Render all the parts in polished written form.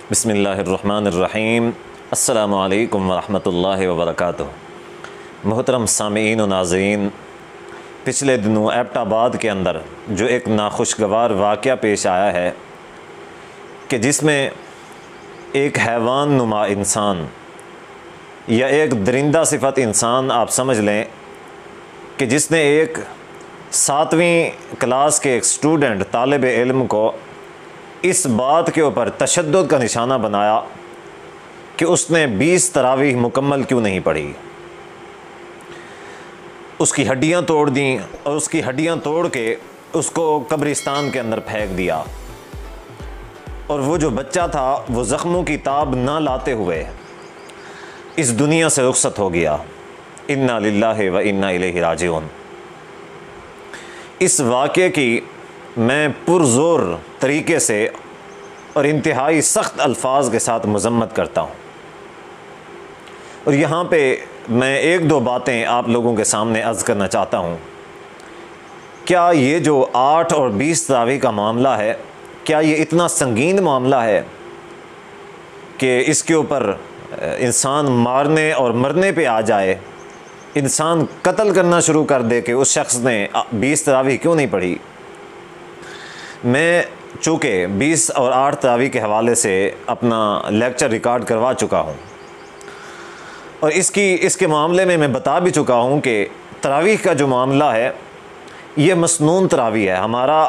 बिस्मिल्लाहिर्रहमानिर्रहीम। अस्सलामु अलैकुम वरहमतुल्लाहि वबरकातुहू। मोहतरम सामीईन व नाज़रीन, पिछले दिनों एबटाबाद के अंदर जो एक नाखुशगवार वाक़या पेश आया है कि जिसमें एक हैवान नुमा इंसान या एक दरिंदा सिफत इंसान आप समझ लें कि जिसने एक 7वीं क्लास के एक स्टूडेंट तालिब इल्म को इस बात के ऊपर तशद्दुद का निशाना बनाया कि उसने 20 तरावीह मुकम्मल क्यों नहीं पढ़ी। उसकी हड्डियां तोड़ दी और उसकी हड्डियां तोड़ के उसको कब्रिस्तान के अंदर फेंक दिया। और वो जो बच्चा था वो ज़ख्मों की ताब ना लाते हुए इस दुनिया से रुखसत हो गया। इन्ना लिल्लाहि व इन्ना इलैहि राजिऊन। इस वाक़े की मैं पुरज़ोर तरीके से और इंतहाई सख्त अल्फाज के साथ मज़म्मत करता हूँ। और यहाँ पे मैं एक दो बातें आप लोगों के सामने अर्ज़ करना चाहता हूँ। क्या ये जो 8 और 20 तरावीह का मामला है, क्या ये इतना संगीन मामला है कि इसके ऊपर इंसान मारने और मरने पे आ जाए, इंसान कत्ल करना शुरू कर दे कि उस शख्स ने 20 तरावीह क्यों नहीं पढ़ी। मैं चूँकि 20 और 8 तरावीह के हवाले से अपना लेक्चर रिकॉर्ड करवा चुका हूँ और इसके मामले में मैं बता भी चुका हूँ कि तरावीह का जो मामला है ये मसनून तरावीह है। हमारा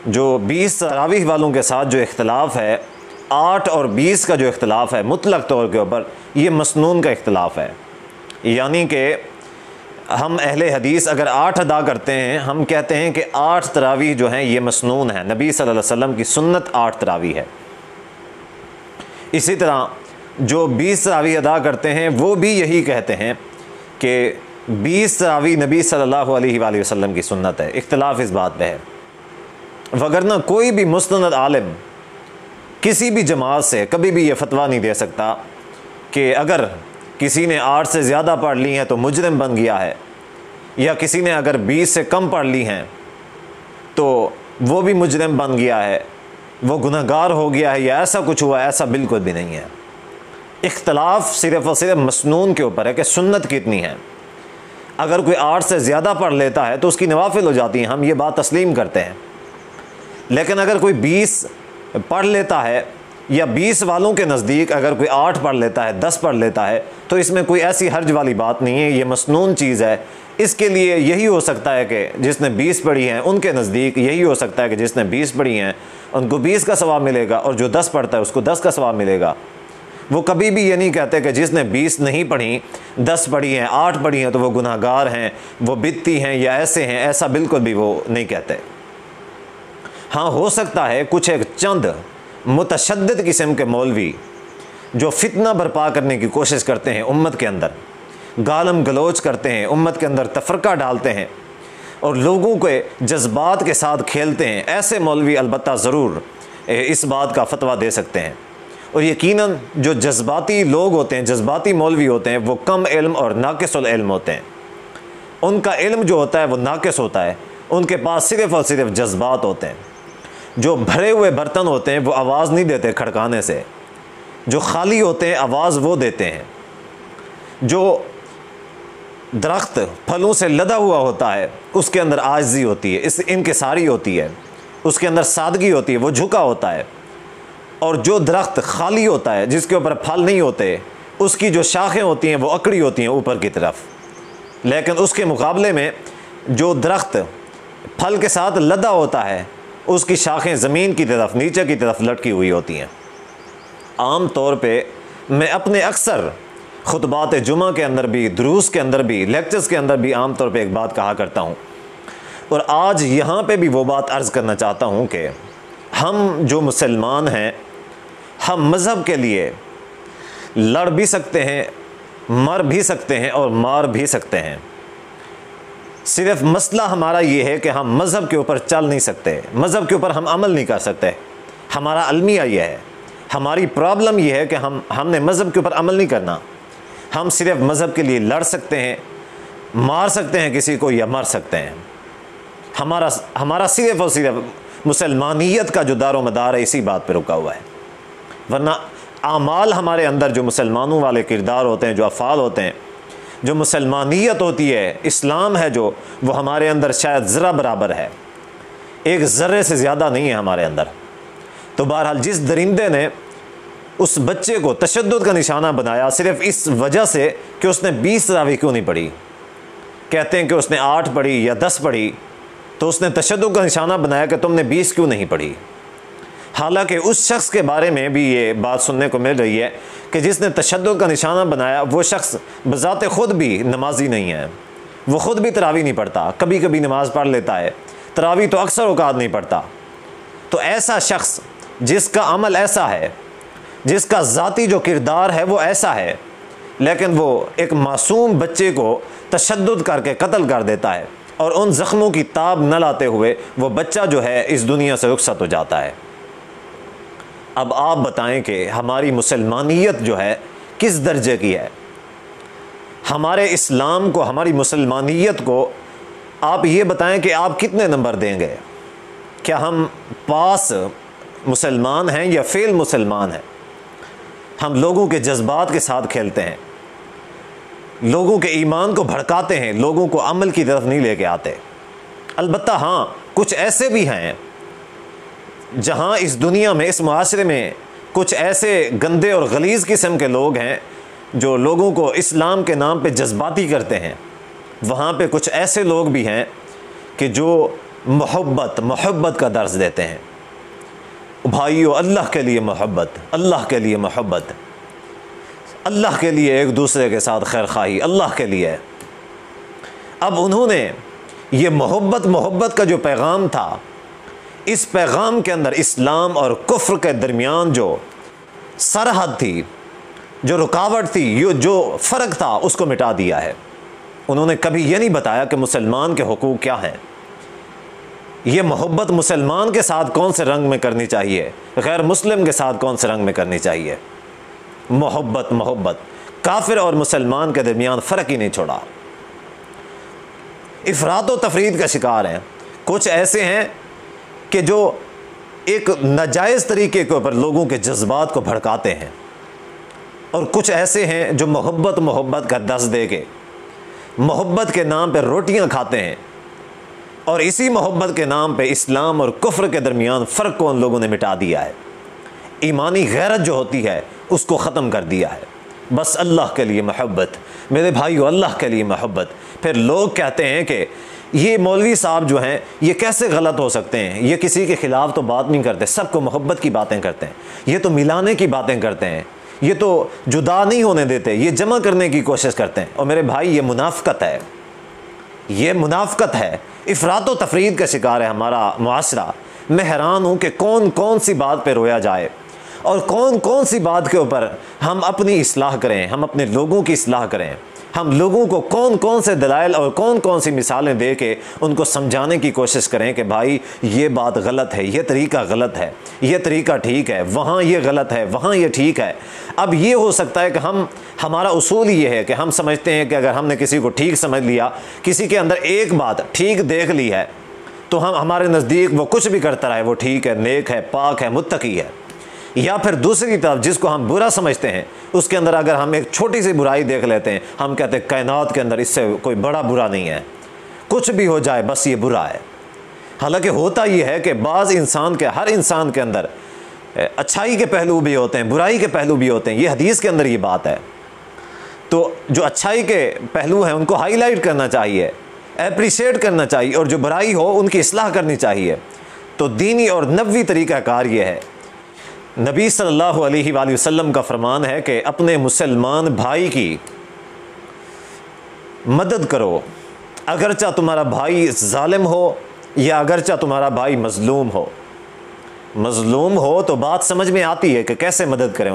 जो 20 तरावीह वालों के साथ जो इख्तलाफ है, 8 और 20 का जो इख्तलाफ है मुतलक तौर के ऊपर, ये मसनून का इख्तलाफ है। यानी कि हम अहले हदीस अगर 8 अदा करते हैं, हम कहते हैं कि 8 तरावीह जो हैं ये मसनून है। नबी सल्लल्लाहु अलैहि वसल्लम की सुन्नत 8 तरावीह है। इसी तरह जो 20 तरावीह अदा करते हैं वो भी यही कहते हैं कि 20 तरावीह नबी सल्लल्लाहु अलैहि वसल्लम की सुन्नत है। इख्तलाफ इस बात पे है। वगरना कोई भी मुस्तनद आलिम किसी भी जमात से कभी भी ये फतवा नहीं दे सकता कि अगर किसी ने 8 से ज़्यादा पढ़ ली हैं तो मुजरिम बन गया है, या किसी ने अगर 20 से कम पढ़ ली हैं तो वो भी मुजरिम बन गया है, वो गुनहगार हो गया है, या ऐसा कुछ हुआ। ऐसा बिल्कुल भी नहीं है। इख्तलाफ सिर्फ़ और सिर्फ मसनून के ऊपर है कि सुन्नत कितनी है। अगर कोई 8 से ज़्यादा पढ़ लेता है तो उसकी नवाफिल हो जाती हैं, हम ये बात तस्लीम करते हैं। लेकिन अगर कोई 20 पढ़ लेता है या 20 वालों के नज़दीक अगर कोई 8 पढ़ लेता है, 10 पढ़ लेता है, तो इसमें कोई ऐसी हर्ज वाली बात नहीं है। ये मसनून चीज़ है। इसके लिए यही हो सकता है कि जिसने 20 पढ़ी हैं उनके नज़दीक यही हो सकता है कि जिसने 20 पढ़ी हैं उनको 20 का सवाब मिलेगा और जो 10 पढ़ता है उसको 10 का सवाब मिलेगा। वो कभी भी ये नहीं कहते कि जिसने 20 नहीं पढ़ी, 10 पढ़ी हैं, 8 पढ़ी हैं तो वो गुनाहगार हैं, वो बिदती हैं या ऐसे हैं। ऐसा बिल्कुल भी वो नहीं कहते। हाँ, हो सकता है कुछ एक चंद मुतशद्दिद किस्म के मौलवी जो फितना बर्पा करने की कोशिश करते हैं, उम्मत के अंदर गालम गलोच करते हैं, उम्मत के अंदर तफरका डालते हैं और लोगों के जज्बात के साथ खेलते हैं, ऐसे मौलवी अलबत्ता ज़रूर इस बात का फतवा दे सकते हैं। और यकीनन जो जज्बाती लोग होते हैं, जज्बाती मौलवी होते हैं, वो कम इल्म और नाक़िसुल इल्म होते हैं। उनका इल्म जो होता है वो नाक़िस होता है। उनके पास सिर्फ़ और सिर्फ जज्बात होते हैं। जो भरे हुए बर्तन होते हैं वो आवाज़ नहीं देते खड़काने से, जो खाली होते हैं आवाज़ वो देते हैं। जो दरख्त फलों से लदा हुआ होता है उसके अंदर आजिज़ी होती है, इनकिसारी होती है, उसके अंदर सादगी होती है, वो झुका होता है। और जो दरख्त खाली होता है, जिसके ऊपर फल नहीं होते, उसकी जो शाखें होती हैं वो अकड़ी होती हैं ऊपर की तरफ। लेकिन उसके मुकाबले में जो दरख्त फल के साथ लदा होता है उसकी शाखें ज़मीन की तरफ, नीचे की तरफ लटकी हुई होती हैं। आम तौर पे मैं अपने अक्सर खुतबात जुमा के अंदर भी, दुरूस के अंदर भी, लेक्चर्स के अंदर भी आम तौर पे एक बात कहा करता हूँ और आज यहाँ पे भी वो बात अर्ज़ करना चाहता हूँ कि हम जो मुसलमान हैं, हम मज़हब के लिए लड़ भी सकते हैं, मर भी सकते हैं और मार भी सकते हैं। सिर्फ मसला हमारा ये है कि हम मज़हब के ऊपर चल नहीं सकते, मज़हब के ऊपर हम अमल नहीं कर सकते। हमारा अलमिया ये है, हमारी प्रॉब्लम ये है कि हमने मज़हब के ऊपर अमल नहीं करना। हम सिर्फ मज़हब के लिए लड़ सकते हैं, मार सकते हैं किसी को या मर सकते हैं। हमारा सिर्फ और सिर्फ मुसलमानियत का जो दारो मदार है इसी बात पर रुका हुआ है। वरना आमाल हमारे अंदर जो मुसलमानों वाले किरदार होते हैं, जो अफ़ाल होते हैं, जो मुसलमानियत होती है, इस्लाम है जो, वो हमारे अंदर शायद ज़रा बराबर है, एक ज़र्रे से ज़्यादा नहीं है हमारे अंदर। तो बहरहाल जिस दरिंदे ने उस बच्चे को तशद्दुद का निशाना बनाया सिर्फ़ इस वजह से कि उसने 20 तरावी क्यों नहीं पढ़ी, कहते हैं कि उसने 8 पढ़ी या 10 पढ़ी, तो उसने तशद्दुद का निशाना बनाया कि तुमने 20 क्यों नहीं पढ़ी। हालांकि उस शख्स के बारे में भी ये बात सुनने को मिल रही है कि जिसने तशद्दुद का निशाना बनाया वो शख्स बज़ाते ख़ुद भी नमाजी नहीं है, वो ख़ुद भी तरावी नहीं पढ़ता, कभी कभी नमाज़ पढ़ लेता है, तरावी तो अक्सर औकात नहीं पढ़ता। तो ऐसा शख्स जिसका अमल ऐसा है, जिसका ज़ाती जो किरदार है वो ऐसा है, लेकिन वो एक मासूम बच्चे को तशद्दुद करके कत्ल कर देता है और उन ज़ख्मों की ताब न लाते हुए वो बच्चा जो है इस दुनिया से रुखसत हो जाता है। अब आप बताएं कि हमारी मुसलमानियत जो है किस दर्जे की है। हमारे इस्लाम को, हमारी मुसलमानियत को आप ये बताएं कि आप कितने नंबर देंगे। क्या हम पास मुसलमान हैं या फेल मुसलमान हैं? हम लोगों के जज्बात के साथ खेलते हैं, लोगों के ईमान को भड़काते हैं, लोगों को अमल की तरफ नहीं लेके आते। अलबत्ता हाँ, कुछ ऐसे भी हैं जहाँ इस दुनिया में, इस मुआशरे में कुछ ऐसे गंदे और गलीज़ किस्म के लोग हैं जो लोगों को इस्लाम के नाम पे जज्बाती करते हैं। वहाँ पे कुछ ऐसे लोग भी हैं कि जो मोहब्बत का दर्ज देते हैं। भाइयों, अल्लाह के लिए मोहब्बत, अल्लाह के लिए मोहब्बत, अल्लाह के लिए एक दूसरे के साथ खैर खाही, अल्लाह के लिए। अब उन्होंने ये मोहब्बत का जो पैगाम था, इस पैगाम के अंदर इस्लाम और कुफ्र के दरमियान जो सरहद थी, जो रुकावट थी, जो फ़र्क था, उसको मिटा दिया है। उन्होंने कभी ये नहीं बताया कि मुसलमान के हुकूक क्या हैं। ये मोहब्बत मुसलमान के साथ कौन से रंग में करनी चाहिए, गैर मुस्लिम के साथ कौन से रंग में करनी चाहिए। मोहब्बत काफिर और मुसलमान के दरमियान फ़र्क ही नहीं छोड़ा। इफ़रात व तफरीद का शिकार हैं। कुछ ऐसे हैं कि जो एक नाजायज़ तरीके के ऊपर लोगों के जज्बात को भड़काते हैं, और कुछ ऐसे हैं जो मोहब्बत का दस दे के मोहब्बत के नाम पर रोटियां खाते हैं, और इसी मोहब्बत के नाम पे इस्लाम और कुफ्र के दरमियान फ़र्क को उन लोगों ने मिटा दिया है। ईमानी गैरत जो होती है उसको ख़त्म कर दिया है। बस अल्लाह के लिए मोहब्बत, मेरे भाइयों, अल्लाह के लिए मोहब्बत। फिर लोग कहते हैं कि ये मौलवी साहब जो हैं ये कैसे गलत हो सकते हैं, ये किसी के ख़िलाफ़ तो बात नहीं करते, सबको मोहब्बत की बातें करते हैं, ये तो मिलाने की बातें करते हैं, ये तो जुदा नहीं होने देते, ये जमा करने की कोशिश करते हैं। और मेरे भाई, ये मुनाफ़क़त है, ये मुनाफ़क़त है। इफ़रात व तफरीद का शिकार है हमारा मुआशरा। मैं हैरान हूँ कि कौन कौन सी बात पर रोया जाए और कौन कौन सी बात के ऊपर हम अपनी इस्लाह करें, हम अपने लोगों की इस्लाह करें, हम लोगों को कौन कौन से दलाइल और कौन कौन सी मिसालें दे के उनको समझाने की कोशिश करें कि भाई ये बात गलत है, ये तरीका गलत है, ये तरीका ठीक है, वहाँ ये गलत है, वहाँ ये ठीक है। अब ये हो सकता है कि हमारा उसूल ये है कि हम समझते हैं कि अगर हमने किसी को ठीक समझ लिया, किसी के अंदर एक बात ठीक देख ली है, तो हमारे नज़दीक वो कुछ भी करता रहे वो ठीक है, नेक है, पाक है, मुत्तकी है। या फिर दूसरी तरफ जिसको हम बुरा समझते हैं, उसके अंदर अगर हम एक छोटी सी बुराई देख लेते हैं, हम कहते हैं कायनात के अंदर इससे कोई बड़ा बुरा नहीं है, कुछ भी हो जाए बस ये बुरा है। हालांकि होता ये है कि बाज़ इंसान के, हर इंसान के अंदर अच्छाई के पहलू भी होते हैं, बुराई के पहलू भी होते हैं। ये हदीस के अंदर ये बात है। तो जो अच्छाई के पहलू हैं उनको हाईलाइट करना चाहिए, एप्रिशिएट करना चाहिए, और जो बुराई हो उनकी इस्लाह करनी चाहिए। तो दीनी और नबवी तरीक़ाकार ये है। नबी सल्लल्लाहु अलैहि वसल्लम का फरमान है कि अपने मुसलमान भाई की मदद करो, अगरचा तुम्हारा भाई जालिम हो या अगरचा तुम्हारा भाई मज़लूम हो। मज़लूम हो तो बात समझ में आती है कि कैसे मदद करें,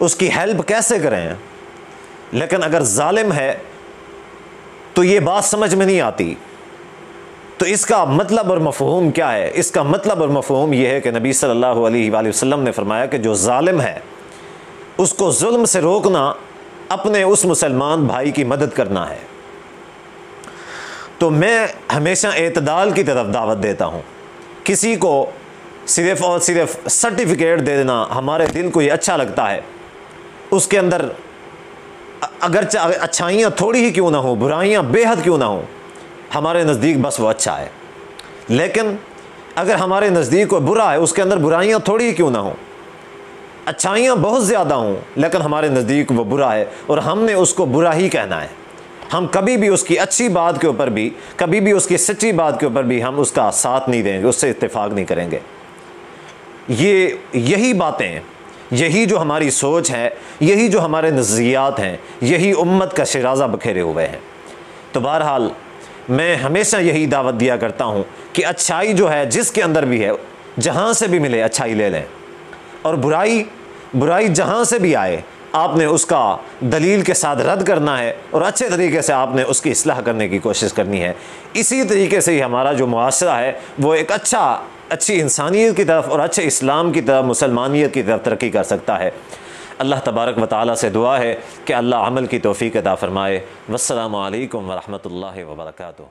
उसकी हेल्प कैसे करें। लेकिन अगर जालिम है तो ये बात समझ में नहीं आती। तो इसका मतलब और मफ़हूम क्या है? इसका मतलब और मफ़हूम यह है कि नबी सल्लल्लाहु अलैहि वसल्लम ने फरमाया कि जो जालिम है उसको जुल्म से रोकना अपने उस मुसलमान भाई की मदद करना है। तो मैं हमेशा एतदाल की तरफ दावत देता हूँ। किसी को सिर्फ़ और सिर्फ सर्टिफिकेट दे देना हमारे दिल को ये अच्छा लगता है, उसके अंदर अगर अच्छाइयाँ थोड़ी ही क्यों ना हो, बुराइयाँ बेहद क्यों ना हो, हमारे नज़दीक बस वो अच्छा है। लेकिन अगर हमारे नज़दीक कोई बुरा है, उसके अंदर बुराइयाँ थोड़ी ही क्यों ना हो, अच्छाइयाँ बहुत ज़्यादा हों, लेकिन हमारे नज़दीक वो बुरा है और हमने उसको बुरा ही कहना है। हम कभी भी उसकी अच्छी बात के ऊपर भी, कभी भी उसकी सच्ची बात के ऊपर भी हम उसका साथ नहीं देंगे, उससे इत्तेफाक नहीं करेंगे। यही बातें, यही जो हमारी सोच है, यही जो हमारे नज़रियात हैं, यही उम्मत का शिराज़ा बखेरे हुए हैं। तो बहरहाल मैं हमेशा यही दावत दिया करता हूँ कि अच्छाई जो है जिसके अंदर भी है, जहाँ से भी मिले अच्छाई ले लें, और बुराई जहाँ से भी आए आपने उसका दलील के साथ रद्द करना है और अच्छे तरीके से आपने उसकी इस्लाह करने की कोशिश करनी है। इसी तरीके से ही हमारा जो मुआशरा है वो एक अच्छी इंसानियत की तरफ और अच्छे इस्लाम की तरफ, मुसलमानियत की तरफ तरक्की कर सकता है। अल्लाह तबारक व तआला से दुआ है कि अल्लाह अमल की तौफ़ीक़ अता फ़रमाए। वस्सलामु अलैकुम व रहमतुल्लाहि व बरकातुहू।